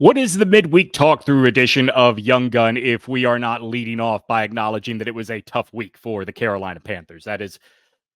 What is the midweek talk-through edition of Young Gun if we are not leading off by acknowledging that it was a tough week for the Carolina Panthers? That is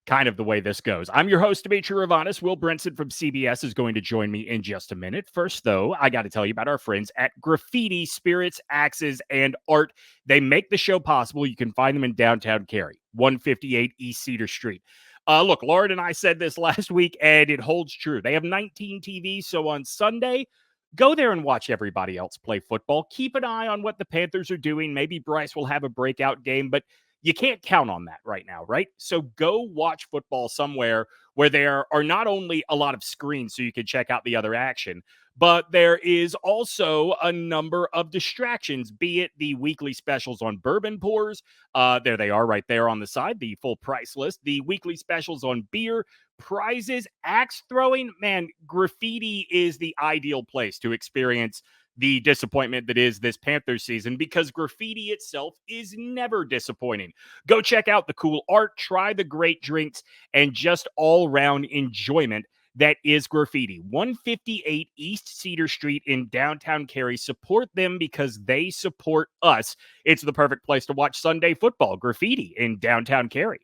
kind of the way this goes. I'm your host, Demetri. Will Brinson from CBS is going to join me in just a minute. First, though, I got to tell you about our friends at Graffiti, Spirits, Axes, and Art. They make the show possible. You can find them in downtown Cary, 158 East Cedar Street. Look, Lauren and I said this last week, and it holds true. They have 19 TVs, so on Sunday, go there and watch everybody else play football. Keep an eye on what the Panthers are doing. Maybe Bryce will have a breakout game, but you can't count on that right now, right? So go watch football somewhere where there are not only a lot of screens so you can check out the other action, but there is also a number of distractions, be it the weekly specials on bourbon pours. There they are right there on the side, the full price list, the weekly specials on beer, prizes, axe throwing. Man, Graffiti is the ideal place to experience the disappointment that is this Panthers season, because Graffiti itself is never disappointing. Go check out the cool art, try the great drinks, and just all-round enjoyment that is Graffiti. 158 East Cedar Street in downtown Cary. Support them because they support us. It's the perfect place to watch Sunday football. Graffiti in downtown Cary.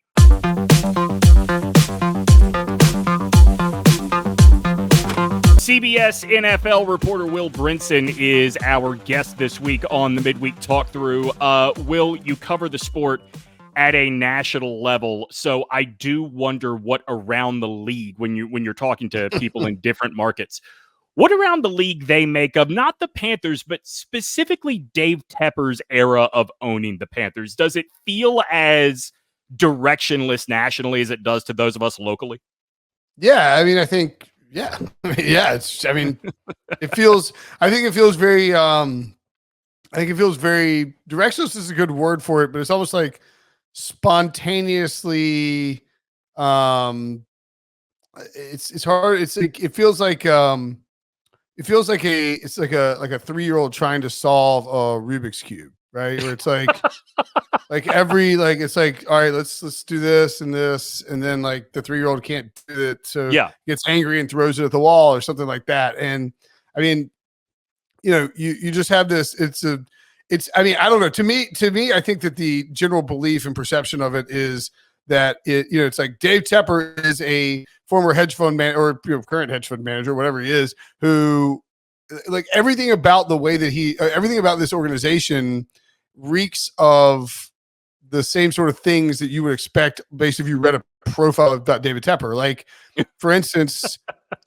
CBS NFL reporter Will Brinson is our guest this week on the Midweek Talkthrough. Will, you cover the sport at a national level, so I do wonder what around the league, when you're talking to people in different markets, what around the league they make of not the Panthers, but specifically DaveTepper's era of owning the Panthers. Does it feel as directionless nationally as it does to those of us locally? Yeah, I mean, I think. Yeah. It's, I mean, I think it feels very, directionless is a good word for it, but it's almost like spontaneously, it's hard. It's like, it feels like a 3-year-old trying to solve a Rubik's Cube, right? Where it's like, it's like, all right, let's do this, and then like the 3-year-old can't do it, so gets angry and throws it at the wall or something like that. And I mean, you just have this. I mean, I don't know. To me, I think that the general belief and perception of it is that it's like Dave Tepper is a former hedge fund man or current hedge fund manager, whatever he is, who like everything about the way that everything about this organization reeks of the same sort of things that you would expect based if you read a profile about David Tepper. Like, for instance,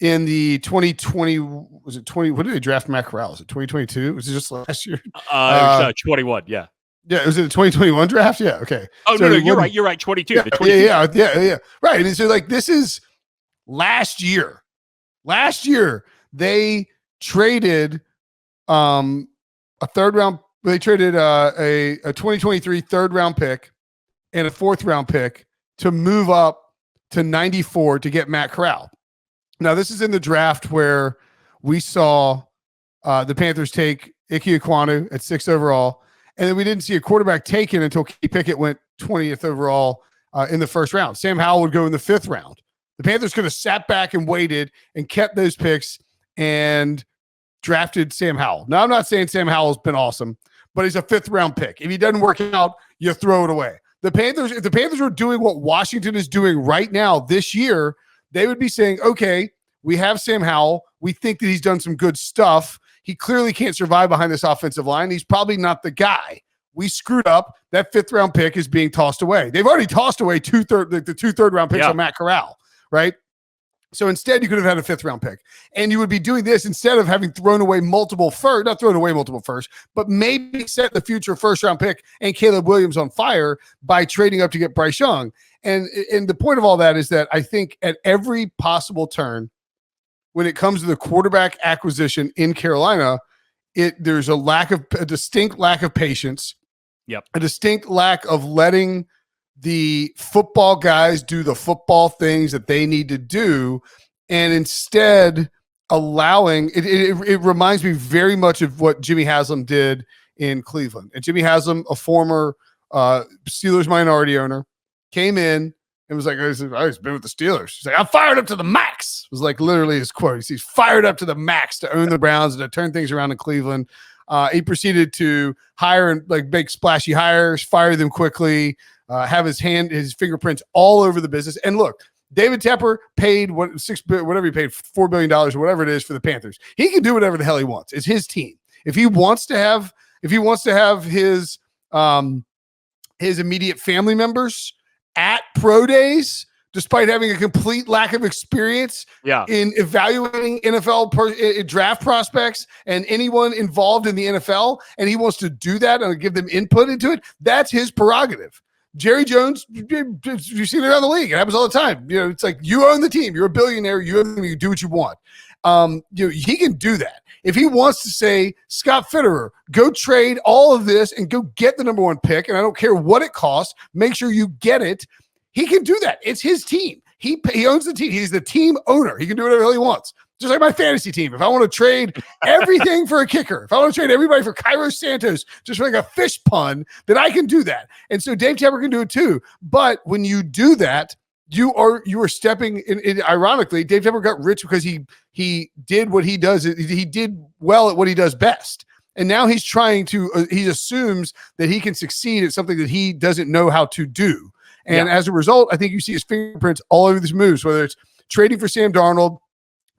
in the 2020, was it 20? When did they draft Matt Corral? Was it 2022? Was it just last year? 21. Yeah. Yeah. Was it the 2021 draft? Yeah. Okay. Oh, so no, you're right. You're right. 22. Yeah. Right. And so like, this is last year. Last year, they traded a third round. They traded a 2023 third round pick and a fourth round pick to move up to 94 to get Matt Corral. Now, this is in the draft where we saw the Panthers take Ike Ekwonu at 6th overall, and then we didn't see a quarterback taken until Kenny Pickett went 20th overall in the first round. Sam Howell would go in the 5th round. The Panthers could have sat back and waited and kept those picks and drafted Sam Howell. Now, I'm not saying Sam Howell's been awesome, but he's a 5th round pick. If he doesn't work out, you throw it away. If the Panthers were doing what Washington is doing right now this year, they would be saying, okay, we have Sam Howell. We think that he's done some good stuff. He clearly can't survive behind this offensive line. He's probably not the guy. We screwed up. That 5th round pick is being tossed away. They've already tossed away the 2 third round picks on Matt Corral, right? So instead, you could have had a 5th round pick, and you would be doing this instead of having thrown away not thrown away multiple firsts, but maybe set the future 1st round pick and Caleb Williams on fire by trading up to get BryceYoung. And the point of all that is that I think at every possible turn, when it comes to the quarterback acquisition in Carolina, there's a distinct lack of patience. Yep. A distinct lack of letting the football guys do the football things that they need to do, and instead allowing it reminds me very much of what Jimmy Haslam did in Cleveland. And Jimmy Haslam, a former Steelers minority owner, came in, It was like, I was been with the Steelers. He's like, I'm fired up to the max. It was like literally his quote. He's fired up to the max to own the Browns and to turn things around in Cleveland. He proceeded to hire and like make splashy hires, fire them quickly, have his fingerprints all over the business. And look, David Tepper paid whatever he paid, $4 billion or whatever it is for the Panthers. He can do whatever the hell he wants. It's his team. If he wants to have his immediate family members at pro days, despite having a complete lack of experience in evaluating NFL draft prospects and anyone involved in the NFL, and he wants to do that and give them input into it, that's his prerogative. Jerry Jones, you see it around the league. It happens all the time. You know, it's like you own the team. You're a billionaire. You own the team. You do what you want. He can do that. If he wants to say, Scott Fitterer, go trade all of this and go get the number 1 pick, and I don't care what it costs, make sure you get it, he can do that. It's his team. He owns the team. He's the team owner. He can do whatever the hell he wants. Just like my fantasy team. If I want to trade everything for a kicker, if I want to trade everybody for Cairo Santos, just for like a fish pun, then I can do that. And so Dave Tepper can do it too. But when you do that, you are stepping in. Ironically, Dave Tepper got rich because he did what he does. He did well at what he does best. And now he's trying to, he assumes that he can succeed at something that he doesn't know how to do. And as a result, I think you see his fingerprints all over these moves, whether it's trading for Sam Darnold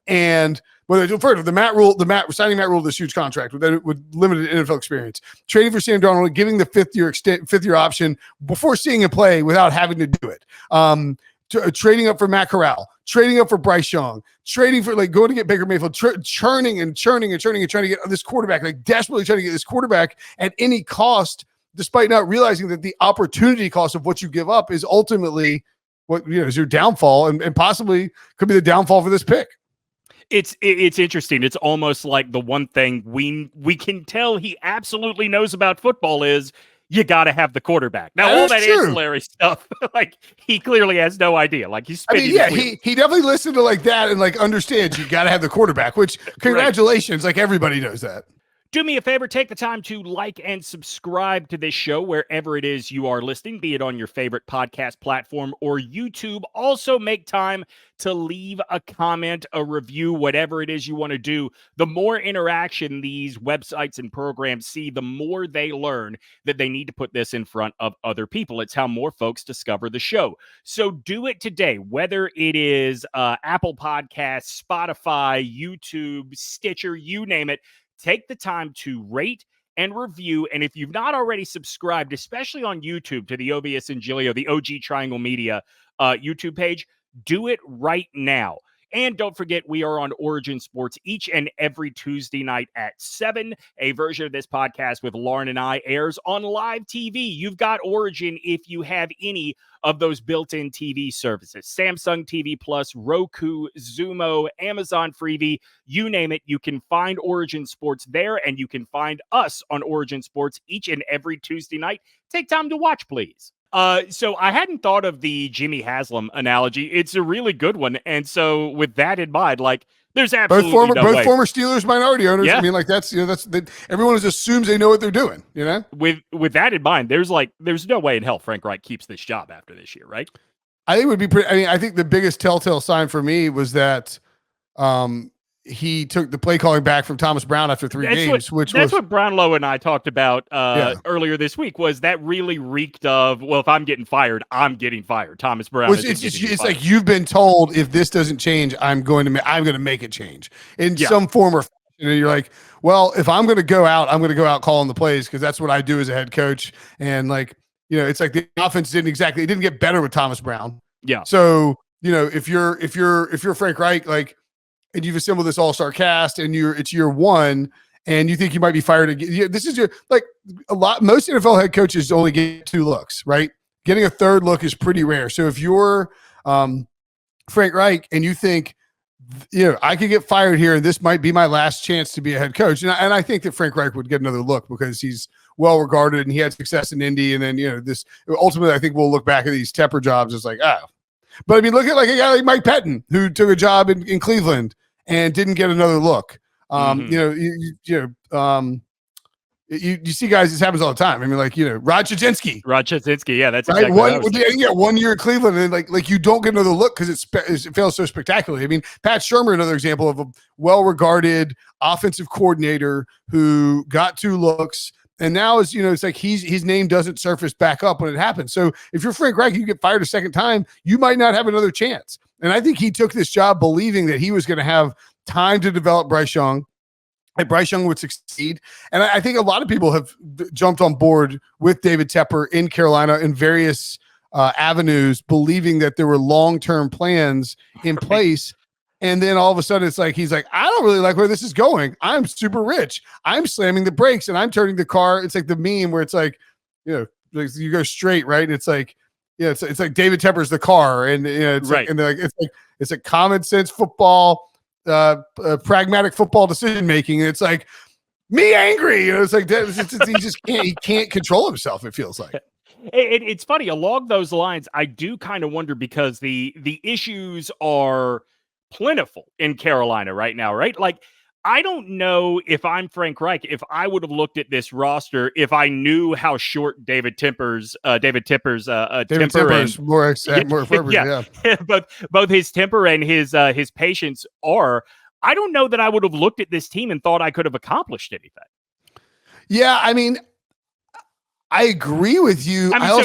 and whether it's first signing Matt Rule this huge contract with limited NFL experience, trading for Sam Darnold, giving the fifth year option before seeing him play without having to do it. Trading up for Matt Corral, trading up for BryceYoung, trading for going to get Baker Mayfield, churning and trying to get this quarterback, desperately trying to get this quarterback at any cost, despite not realizing that the opportunity cost of what you give up is ultimately what is your downfall and possibly could be the downfall for this pick. It's interesting. It's almost like the one thing we can tell he absolutely knows about football is you got to have the quarterback. Now, all that ancillary stuff, he clearly has no idea. He's spinning. He definitely listened to that and understands you got to have the quarterback, which congratulations. Right. Everybody knows that. Do me a favor, take the time to like and subscribe to this show wherever it is you are listening, be it on your favorite podcast platform or YouTube. Also make time to leave a comment, a review, whatever it is you want to do. The more interaction these websites and programs see, the more they learn that they need to put this in front of other people. It's how more folks discover the show. So do it today, whether it is Apple Podcasts, Spotify, YouTube, Stitcher, you name it. Take the time to rate and review. And if you've not already subscribed, especially on YouTube, to the OBS and Gilio, the OG Triangle Media YouTube page, do it right now. And don't forget, we are on Origin Sports each and every Tuesday night at 7. A version of this podcast with Lauren and I airs on live TV. You've got Origin if you have any of those built-in TV services. Samsung TV Plus, Roku, Xumo, Amazon Freevee, you name it. You can find Origin Sports there, and you can find us on Origin Sports each and every Tuesday night. Take time to watch, please. So I hadn't thought of the Jimmy Haslam analogy. It's a really good one. And so with that in mind, there's absolutely both former Steelers minority owners. Yeah. I mean, that's everyone just assumes they know what they're doing, With that in mind, there's no way in hell Frank Reich keeps this job after this year, right? I think it would be pretty. I mean, I think the biggest telltale sign for me was that he took the play calling back from Thomas Brown after 3 games, that's what Brownlow and I talked about earlier this week. Was that really reeked of, well, if I'm getting fired, I'm getting fired. Thomas Brown. It's like you've been told if this doesn't change, I'm going to make it change in some form or fashion. And you're like, well, if I'm going to go out, I'm going to go out calling the plays because that's what I do as a head coach. And it's like the offense it didn't get better with Thomas Brown. Yeah. So if you're Frank Reich, and you've assembled this all-star cast and it's year one and you think you might be fired again. This is most NFL head coaches only get 2 looks, right? Getting a third look is pretty rare. So if you're Frank Reich and you think, I could get fired here and this might be my last chance to be a head coach. And I think that Frank Reich would get another look because he's well regarded and he had success in Indy. And then, this ultimately, I think we'll look back at these Tepper jobs as but I mean, look at a guy like Mike Pettin who took a job in Cleveland and didn't get another look. You see guys, this happens all the time. I mean, like, Rod Chudzinski. Yeah, that's right. exactly 1 year in Cleveland, and like you don't get another look because it fails so spectacularly. I mean, Pat Shurmur, another example of a well-regarded offensive coordinator who got 2 looks, and now it's like his name doesn't surface back up when it happens. So if you're Frank Reich, you get fired a second time, you might not have another chance. And I think he took this job believing that he was going to have time to develop Bryce Young, and Bryce Young would succeed. And I think a lot of people have jumped on board with David Tepper in Carolina in various avenues, believing that there were long-term plans in place. And then all of a sudden it's like, he's like, I don't really like where this is going. I'm super rich. I'm slamming the brakes and I'm turning the car. It's like the meme where it's like, like you go straight, right? It's like, it's like David Tepper's the car. And it's right. Like, and it's a common sense football, pragmatic football decision making, and it's like me angry. It's like he just can't control himself. It feels like it's funny along those lines. I do kind of wonder because the issues are plentiful in Carolina right now, right? Like, I don't know if I'm Frank Reich, if I would have looked at this roster if I knew how short David Tepper's more appropriate. Yeah. both his temper and his patience are. I don't know that I would have looked at this team and thought I could have accomplished anything. Yeah, I mean, I agree with you. I mean, I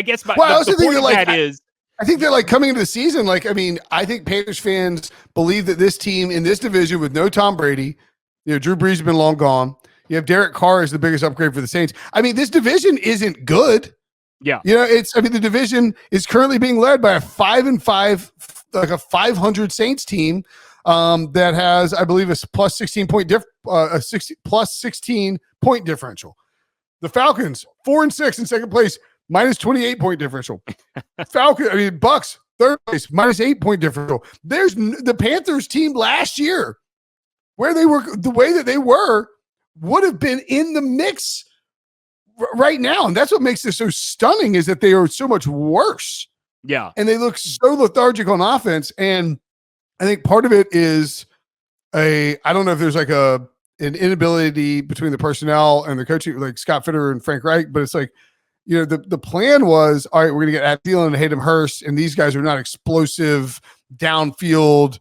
guess the think point that, is. I think that, like, coming into the season, like, I mean, I think Panthers fans believe that this team in this division with no Tom Brady, Drew Brees has been long gone. You have Derek Carr as the biggest upgrade for the Saints. I mean, this division isn't good. Yeah. The division is currently being led by a 5-5, like a 500 Saints team that has, I believe, a plus 16 point plus 16 point differential. The Falcons, 4-6 in second place, minus 28 point differential. Bucks, third place, minus 8 point differential. There's the Panthers team last year, where they were the way that they were, would have been in the mix right now. And that's what makes this so stunning, is that they are so much worse. Yeah. And they look so lethargic on offense. And I think part of it is I don't know if there's like an inability between the personnel and the coaching, like Scott Fitter and Frank Reich, but it's like, the plan was, all right, we're going to get Adam Thielen and Hayden Hurst, and these guys are not explosive downfield,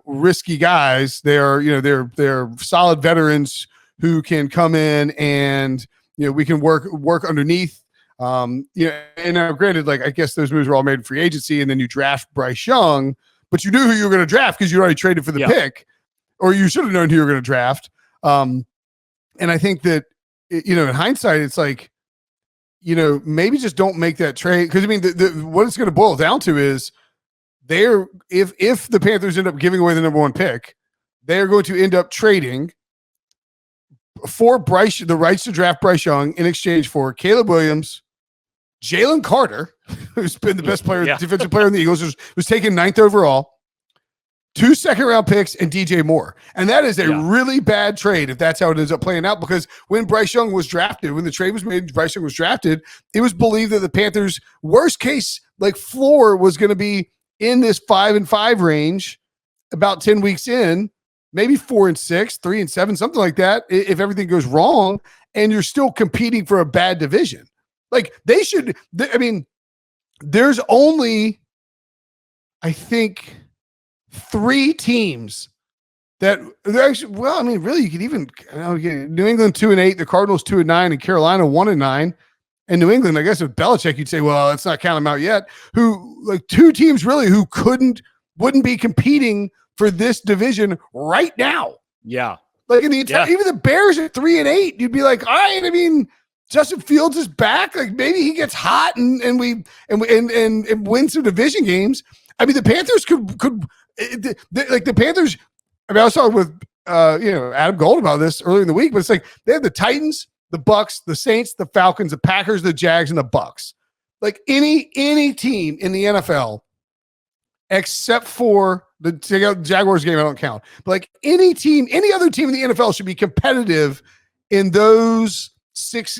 risky guys. They're solid veterans who can come in and, we can work underneath. And now granted, like, I guess those moves were all made in free agency, and then you draft Bryce Young, but you knew who you were going to draft because you already traded for the pick, or you should have known who you were going to draft. And I think that, in hindsight, it's like, maybe just don't make that trade. Because I mean, what it's going to boil down to is if the Panthers end up giving away the number 1 pick, they're going to end up trading for the rights to draft Bryce Young in exchange for Caleb Williams, Jalen Carter, who's been the best player, defensive player in the Eagles, was taken 9th overall, 2 second-round picks, and DJ Moore. And that is a really bad trade if that's how it ends up playing out, because when Bryce Young was drafted, when the trade was made, Bryce Young was drafted, it was believed that the Panthers' worst case, like, floor was going to be in this 5-5 range about 10 weeks in, maybe 4-6, 3-7, something like that, if everything goes wrong, and you're still competing for a bad division. Like, there's only, I think, 3 teams that actually, really, you could even, New England 2-8, the Cardinals 2-9, and Carolina 1-9. And New England, I guess with Belichick, you'd say, well, let's not count them out yet. Who, like, 2 teams really who wouldn't be competing for this division right now. Yeah. Like, in the entire, even the Bears at 3-8, you'd be like, all right, I mean, Justin Fields is back. Like, maybe he gets hot and wins some division games. I mean, the Panthers the Panthers. I mean, I was talking with Adam Gold about this earlier in the week, but it's like they have the Titans, the Bucks, the Saints, the Falcons, the Packers, the Jags, and the Bucks. Like, any team in the NFL, except for the Jaguars game, I don't count. But like, any other team in the NFL should be competitive in those 6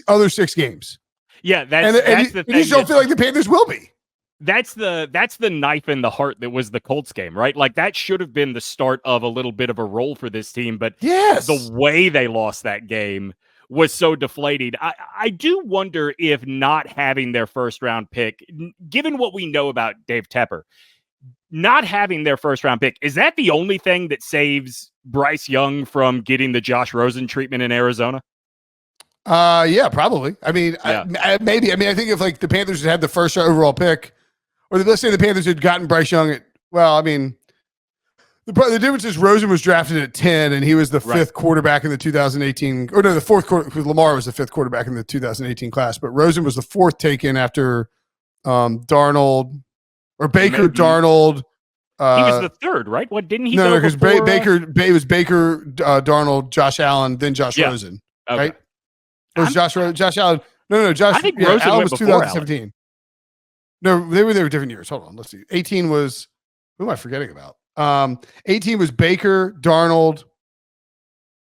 games. Yeah, that's the thing. You just don't feel like the Panthers will be. That's the knife in the heart that was the Colts game, right? Like, that should have been the start of a little bit of a roll for this team, but yes, the way they lost that game was so deflating. I do wonder if not having their first round pick, given what we know about DaveTepper, not having their first round pick, is that the only thing that saves BryceYoung from getting the Josh Rosen treatment in Arizona? Yeah, probably. I mean, maybe. I mean, I think if like the Panthers had the first overall pick, or let's say the Panthers had gotten BryceYoung at, well, I mean, the difference is Rosen was drafted at 10, and he was the fifth quarterback in the 2018, or no, the fourth quarter, because Lamar was the fifth quarterback in the 2018 class, but Rosen was the fourth taken after Darnold, or Baker, Darnold. He was the third, right? What didn't he? No, because Baker was Baker, Darnold, Josh Allen, then Josh Rosen, right? It was Josh Allen. No, Josh. I think Rosen Allen went was before 2017. Allen. No, they were different years. Hold on, let's see. 18 was, who am I forgetting about? 18 was Baker, Darnold,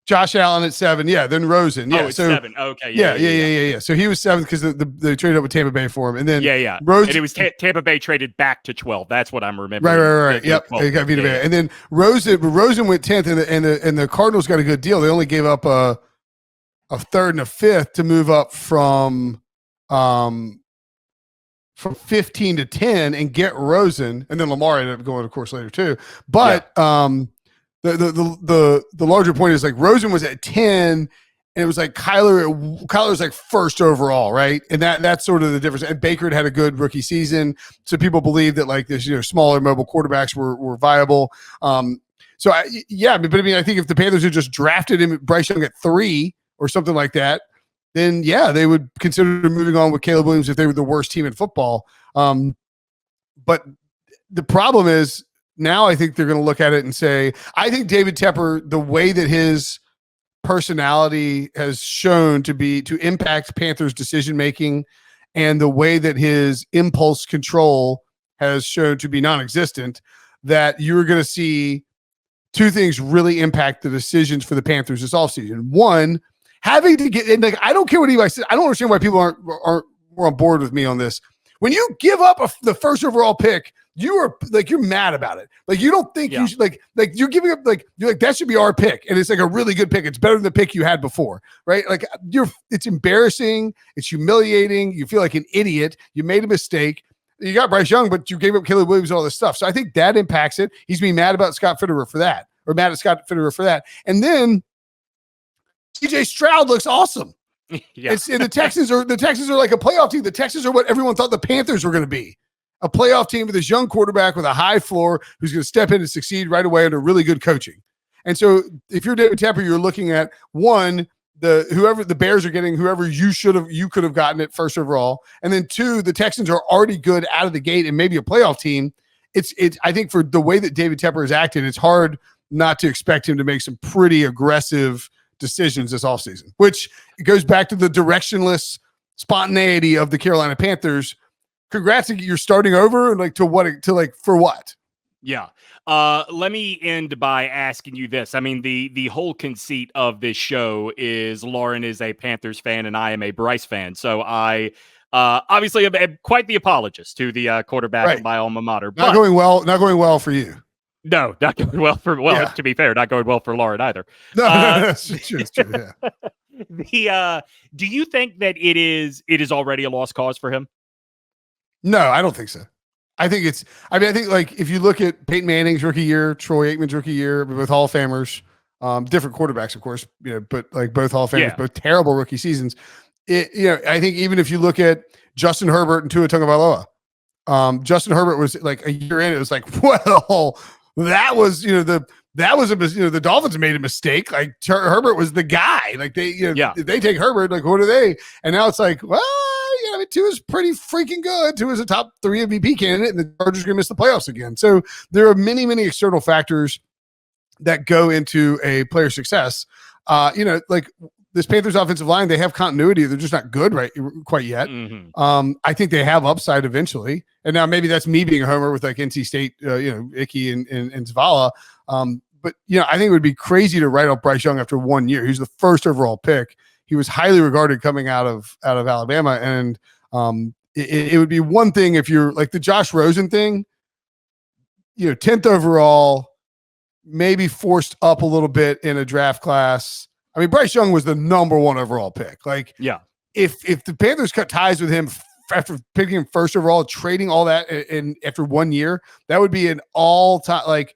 Josh Allen at 7. Yeah, then Rosen. Yeah, so 7. Okay. Yeah. So he was 7th because they traded up with Tampa Bay for him, and then Rosen. And it was Tampa Bay traded back to 12. That's what I'm remembering. Right. Yep. They got Vita Bay, and then Rosen went 10th, and the Cardinals got a good deal. They only gave up a third and a fifth to move up from 15 to 10 and get Rosen, and then Lamar ended up going, of course, later too. But the larger point is like Rosen was at 10, and it was like Kyler was like first overall, right? And that's sort of the difference. And Baker had a good rookie season, so people believe that like this, smaller mobile quarterbacks were viable. I mean, I think if the Panthers had just drafted him, BryceYoung at 3 or something like that, then they would consider moving on with Caleb Williams if they were the worst team in football. But the problem is now I think they're going to look at it and say, I think David Tepper, the way that his personality has shown to impact Panthers decision-making, and the way that his impulse control has shown to be non-existent, that you're going to see two things really impact the decisions for the Panthers this offseason. One, having to get in, like, I don't care what anybody says. I don't understand why people aren't on board with me on this. When you give up the first overall pick, you're mad about it. Like, you don't think you should, like you're giving up, like, you're like, that should be our pick. And it's like a really good pick. It's better than the pick you had before, right? Like, it's embarrassing. It's humiliating. You feel like an idiot. You made a mistake. You got BryceYoung, but you gave up Caleb Williams and all this stuff. So I think that impacts it. He's being mad about Scott Fitterer for that, or mad at Scott Fitterer for that. And then CJ Stroud looks awesome. And the Texans are like a playoff team. The Texans are what everyone thought the Panthers were going to be. A playoff team with this young quarterback with a high floor who's going to step in and succeed right away under really good coaching. And so if you're David Tepper, you're looking at one, whoever the Bears are getting, whoever you could have gotten it first overall. And then two, the Texans are already good out of the gate and maybe a playoff team. It's I think for the way that David Tepper has acted, it's hard not to expect him to make some pretty aggressive decisions this offseason, which goes back to the directionless spontaneity of the Carolina Panthers. Congrats, you're starting over, and for what? Yeah. Let me end by asking you this. I mean, the whole conceit of this show is Lauren is a Panthers fan and I am a Bryce fan. So I obviously am quite the apologist to the quarterback of my alma mater. Not going well for you. No, not going well for, to be fair, not going well for Lauren either. No, that's true. Yeah. Do you think that it is already a lost cause for him? No, I don't think so. I think like if you look at Peyton Manning's rookie year, Troy Aikman's rookie year, both Hall of Famers, different quarterbacks, of course, but like both Hall of Famers, both terrible rookie seasons. I think even if you look at Justin Herbert and Tua Tagovailoa, Justin Herbert was like a year in, it was like, well, that was the Dolphins made a mistake. Like Herbert was the guy. Like they take Herbert, like what are they? And now it's like, well, Tua's pretty freaking good. Tua's a top 3 MVP candidate, and the Chargers are going to miss the playoffs again. So there are many, many external factors that go into a player's success. Like this Panthers offensive line, they have continuity. They're just not good quite yet. Mm-hmm. I think they have upside eventually. And now maybe that's me being a homer with like NC State, Icky and Zavala. But I think it would be crazy to write off BryceYoung after 1 year. He's the first overall pick. He was highly regarded coming out of Alabama, and it would be one thing if you're like the Josh Rosen thing, 10th overall, maybe forced up a little bit in a draft class. I mean, Bryce Young was the number 1 overall pick. Like, Yeah. If the Panthers cut ties with him after picking him first overall, trading all that in after 1 year, that would be an all-time. Like,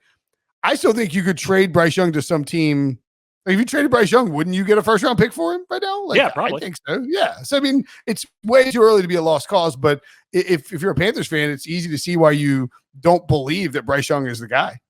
I still think you could trade Bryce Young to some team. Like, if you traded Bryce Young, wouldn't you get a first-round pick for him right now? Like, yeah, probably. I think so. Yeah. So I mean, it's way too early to be a lost cause. But if you're a Panthers fan, it's easy to see why you don't believe that Bryce Young is the guy.